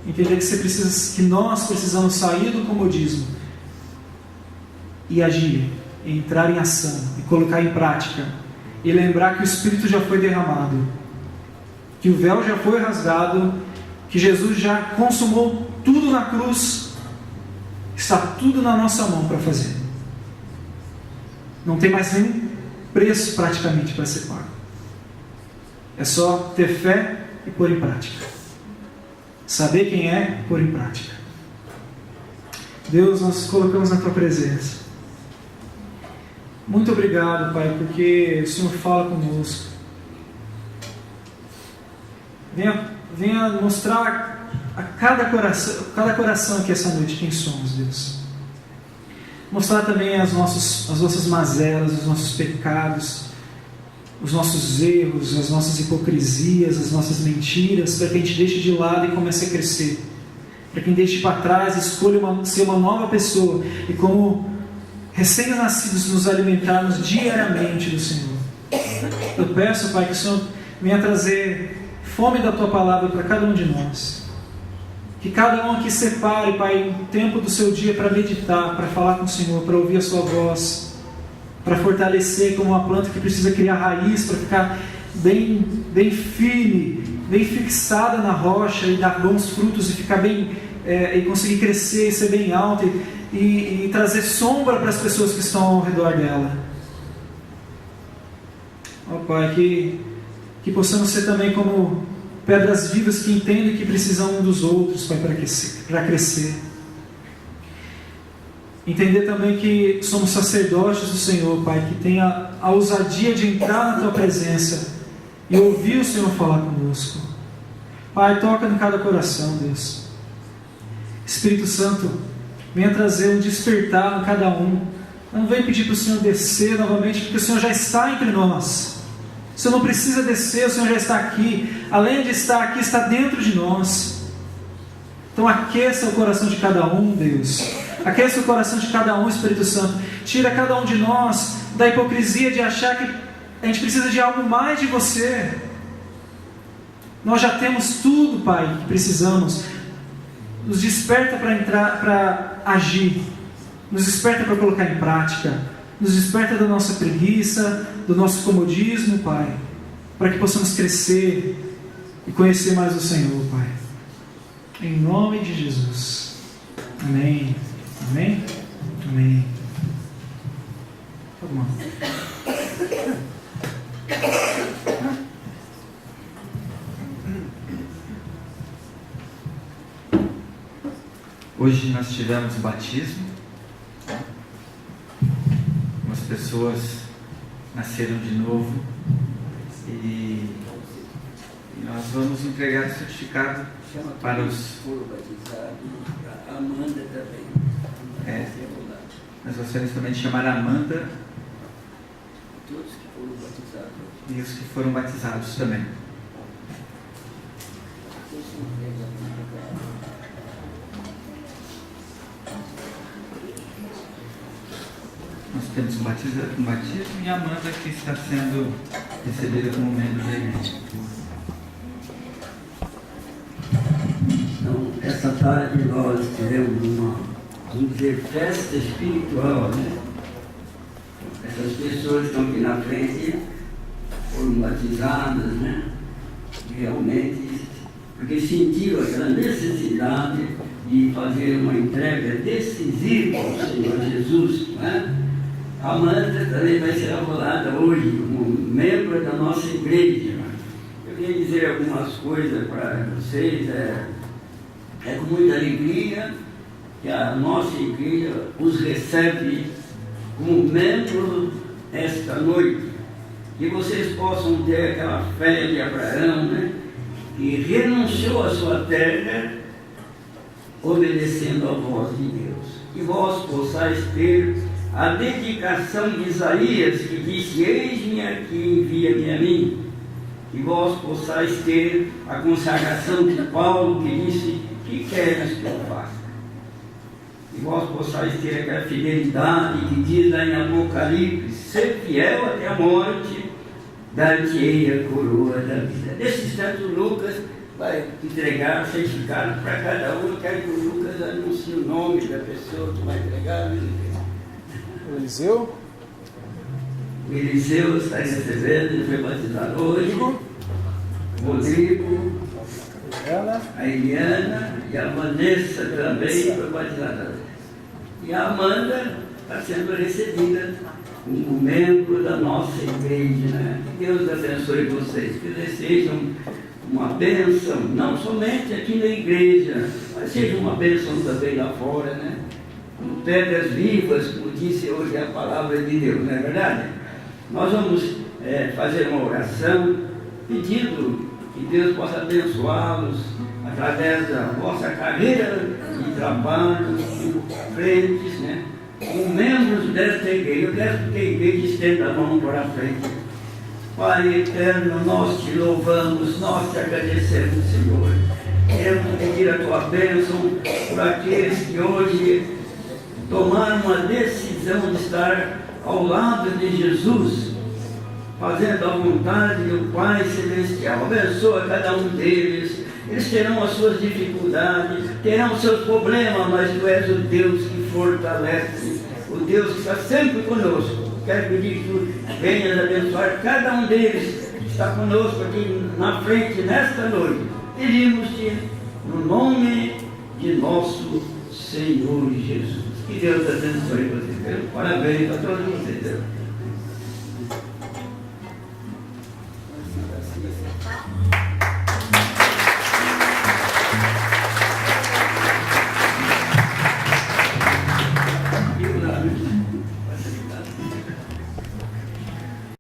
Speaker 4: Entender que nós precisamos sair do comodismo e agir, e entrar em ação, e colocar em prática, e lembrar que o Espírito já foi derramado, que o véu já foi rasgado, que Jesus já consumou tudo na cruz, está tudo na nossa mão para fazer. Não tem mais nenhum preço praticamente para ser pago. É só ter fé e pôr em prática. Saber quem é, pôr em prática. Deus, nós colocamos na Tua presença. Muito obrigado, Pai, porque o Senhor fala conosco. Venha mostrar a cada coração aqui essa noite quem somos, Deus. Mostrar também as nossas mazelas, os nossos pecados, os nossos erros, as nossas hipocrisias, as nossas mentiras, para que a gente deixe de lado e comece a crescer. Para que a gente deixe para trás e escolha ser uma nova pessoa. E como recém-nascidos nos alimentarmos diariamente do Senhor. Eu peço, Pai, que o Senhor venha trazer fome da Tua palavra para cada um de nós. Que cada um aqui separe, Pai, um tempo do seu dia para meditar, para falar com o Senhor, para ouvir a sua voz, para fortalecer como uma planta que precisa criar raiz, para ficar bem firme, bem fixada na rocha e dar bons frutos e ficar bem, e conseguir crescer e ser bem alta e trazer sombra para as pessoas que estão ao redor dela. Ó Pai, que possamos ser também como pedras vivas que entendem que precisam um dos outros, Pai, para crescer. Entender também que somos sacerdotes do Senhor, Pai, que tenha a ousadia de entrar na Tua presença e ouvir o Senhor falar conosco. Pai, toca em cada coração, Deus. Espírito Santo, venha trazer um despertar em cada um. Não venha pedir para o Senhor descer novamente, porque o Senhor já está entre nós. O Senhor não precisa descer, o Senhor já está aqui. Além de estar aqui, está dentro de nós. Então aqueça o coração de cada um, Deus. Aqueça o coração de cada um, Espírito Santo. Tira cada um de nós da hipocrisia de achar que a gente precisa de algo mais de você. Nós já temos tudo, Pai, que precisamos. Nos desperta para entrar, para agir. Nos desperta para colocar em prática. Nos desperta da nossa preguiça, do nosso comodismo, Pai, para que possamos crescer e conhecer mais o Senhor, Pai. Em nome de Jesus. Amém. Amém? Amém. Tá bom.
Speaker 1: Hoje nós tivemos batismo. Algumas pessoas nasceram de novo e nós vamos entregar o certificado para os...
Speaker 3: A Amanda também.
Speaker 1: Nós gostaríamos também de chamar a Amanda
Speaker 3: Todos que foram batizados.
Speaker 1: e os que foram batizados também. Nós temos um batismo e a Amanda que está sendo recebida como membro da igreja.
Speaker 3: Então, essa tarde nós tivemos vamos dizer, festa espiritual, né? Essas pessoas que estão aqui na frente foram batizadas, né? Realmente, porque sentiram aquela necessidade de fazer uma entrega decisiva ao Senhor Jesus, né? A Amanda também vai ser arrolada hoje como membro da nossa igreja. Eu queria dizer algumas coisas para vocês. É com muita alegria que a nossa igreja os recebe como membro esta noite. Que vocês possam ter aquela fé de Abraão, né? Que renunciou à sua terra, obedecendo à voz de Deus. Que vós possais ter a dedicação de Isaías, que disse: eis-me aqui, envia-me a mim. Que vós possais ter a consagração de Paulo, que disse: que queres que eu faça? Que vós possais ter aquela fidelidade que diz lá em Apocalipse: ser fiel até a morte, dar-te-ei a coroa da vida. Nesse instante, o Lucas vai entregar o certificado para cada um. Eu quero que o Lucas anuncie o nome da pessoa que vai entregar.
Speaker 5: O Eliseu?
Speaker 3: O Eliseu está recebendo, ele foi batizado hoje. Rodrigo, a Eliana e a Vanessa também foi batizada. E a Amanda está sendo recebida como membro da nossa igreja, né? Que Deus abençoe vocês, que eles sejam uma bênção, não somente aqui na igreja, mas seja uma bênção também lá fora, né? Como pedras vivas, como disse hoje a palavra de Deus, não é verdade? Nós vamos fazer uma oração pedindo que Deus possa abençoá-los através da vossa carreira de trabalho, como crentes, né? Como membros desta igreja. Eu quero que a igreja estenda a mão para a frente. Pai eterno, nós te louvamos, nós te agradecemos, Senhor. Queremos pedir a tua bênção por aqueles que hoje tomaram uma decisão de estar ao lado de Jesus, fazendo a vontade do Pai Celestial. Abençoa cada um deles, Eles terão as suas dificuldades, terão os seus problemas, mas Tu és o Deus que fortalece, o Deus que está sempre conosco. Quero pedir que Tu venhas abençoar cada um deles que está conosco aqui na frente nesta noite. Pedimos-Te no nome de nosso Senhor Jesus. Que Deus abençoe vocês. Parabéns a todos vocês.